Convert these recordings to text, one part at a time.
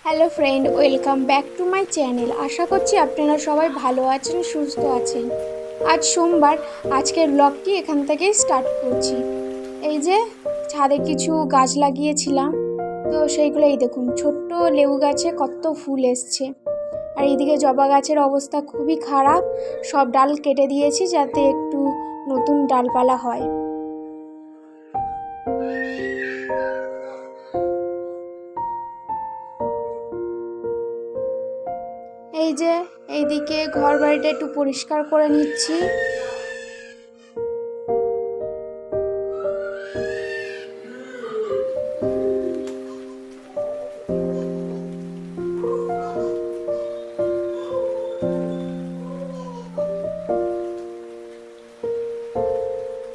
Hello friend, welcome back to my channel. আশা করছি আপনারা সবাই ভালো আছেন, সুস্থ আছেন। আজ সোমবার, আজকের ব্লগটি এখান থেকেই স্টার্ট করছি। এই যে ছাদে কিছু গাছ লাগিয়েছিলাম, তো সেইগুলো এই দেখুন, ছোট্ট লেবু গাছে কত ফুল এসছে। আর এইদিকে জবা গাছের অবস্থা খুবই খারাপ, সব ডাল কেটে দিয়েছি যাতে একটু নতুন ডালপালা হয়। এই যে এইদিকে ঘর বাড়িটা একটু পরিষ্কার করে নিচ্ছি।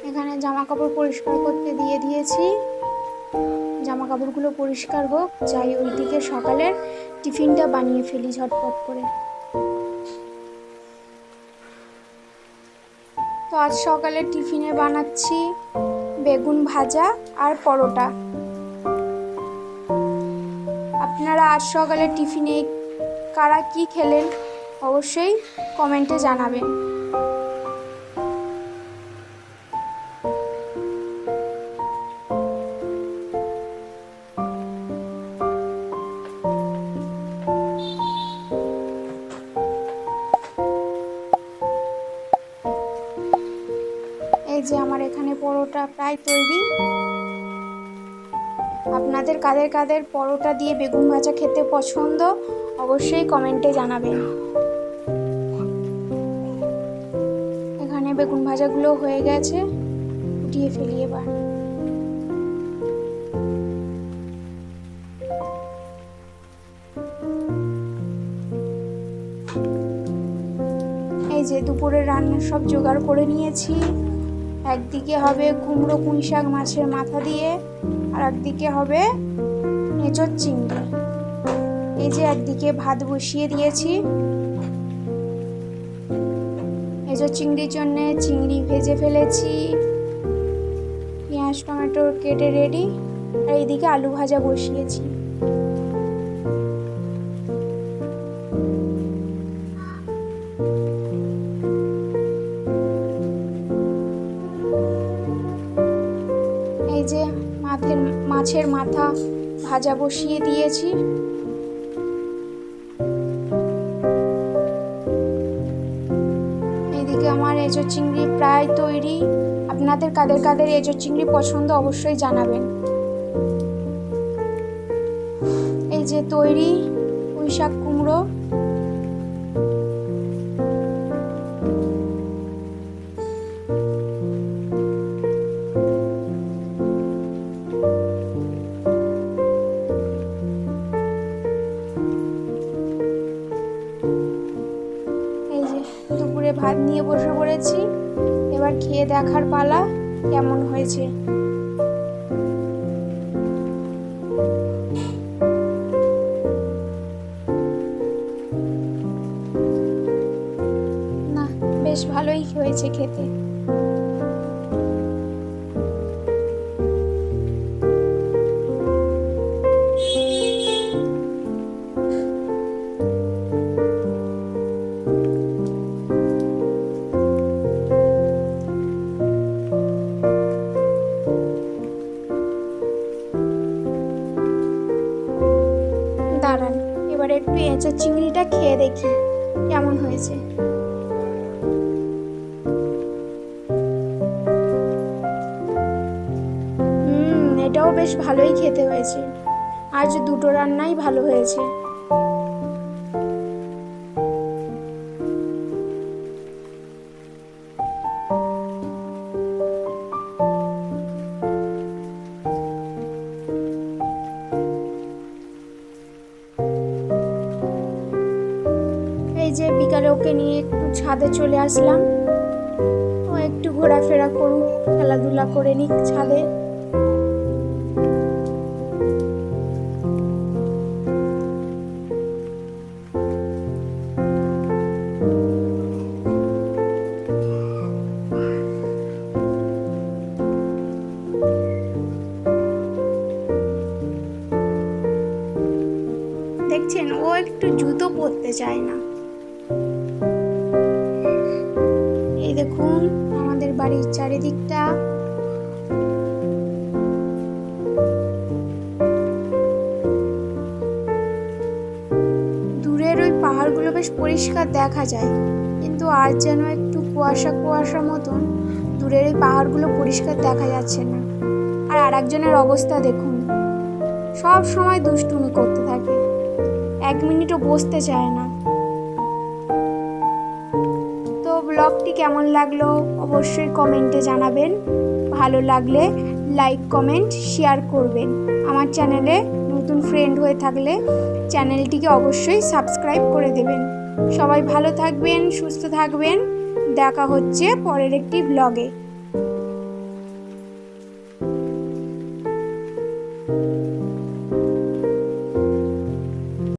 এখানে জামা কাপড় পরিষ্কার করতে দিয়ে দিয়েছি, জামা কাপড়গুলো পরিষ্কার হোক, যাই ওইদিকে সকালের টিফিনটা বানিয়ে ফেলি ঝটপট করে। তো আজ সকালে টিফিনে বানাচ্ছি বেগুন ভাজা আর পরোটা। আপনারা আজ সকালে টিফিনে কারা কি খেলেন অবশ্যই কমেন্টে জানাবেন। এই যে আমার এখানে পরোটা প্রায় তৈরি। আপনাদের কাদের কাদের পরোটা দিয়ে বেগুন ভাজা খেতে পছন্দ অবশ্যই কমেন্টে জানাবেন। এখানে বেগুন ভাজাগুলো হয়ে গেছে, উঠিয়ে ফেলি এবার। এই যে দুপুরের রান্নার সব জোগাড় করে নিয়েছি। একদিকে হবে কুমড়ো পুঁই শাক মাছের মাথা দিয়ে, আর একদিকে হবে এঁচোড় চিংড়ি। এই যে একদিকে ভাত বসিয়ে দিয়েছি। এঁচোড় চিংড়ির জন্যে চিংড়ি ভেজে ফেলেছি, পেঁয়াজ টমেটো কেটে রেডি। আর এইদিকে আলু ভাজা বসিয়েছি। এই যে মাছের মাথা ভাজা বসিয়ে দিয়েছি। এইদিকে আমার এঁচোড় চিংড়ি প্রায় তৈরি। আপনাদের কাদের কাদের এঁচোড় চিংড়ি পছন্দ অবশ্যই জানাবেন। এই যে তৈরি পুঁই শাক কুমড়ো। এই যে দুপুরে ভাত নিয়ে বসে পড়েছি, এবার খেয়ে দেখার পালা কেমন হয়েছে। না, বেশ ভালোই হয়েছে খেতে। দাঁড়ান, এবার একটু এঁচোড় চিংড়িটা খেয়ে দেখি কেমন হয়েছে। এটাও বেশ ভালোই খেতে হয়েছে। আজ দুটো রান্নাই ভালো হয়েছে। এই যে বিকালে ওকে নিয়ে একটু ছাদে চলে আসলাম, ও একটু ঘোরাফেরা করুক, খেলাধুলা করে নিক ছাদে। দেখছেন, ও একটু জুতো পরতে চায় না। এই দেখুন আমাদের বাড়ির চারিদিকটা। দূরের ওই পাহাড়গুলো বেশ পরিষ্কার দেখা যায়, কিন্তু আজ যেন একটু কুয়াশা কুয়াশা মতন, দূরের ওই পাহাড়গুলো পরিষ্কার দেখা যাচ্ছে না। আর আরেকজনের অবস্থা দেখুন, সব সময় দুষ্টুমি করতে থাকে, 1 মিনিটও বসতে চায় না। তো ব্লগটি কেমন লাগলো অবশ্যই কমেন্টে জানাবেন। ভালো লাগলে লাইক কমেন্ট শেয়ার করবেন। আমার চ্যানেলে নতুন ফ্রেন্ড হয়ে থাকলে চ্যানেলটিকে অবশ্যই সাবস্ক্রাইব করে দেবেন। সবাই ভালো থাকবেন, সুস্থ থাকবেন। দেখা হচ্ছে পরের একটি ব্লগে।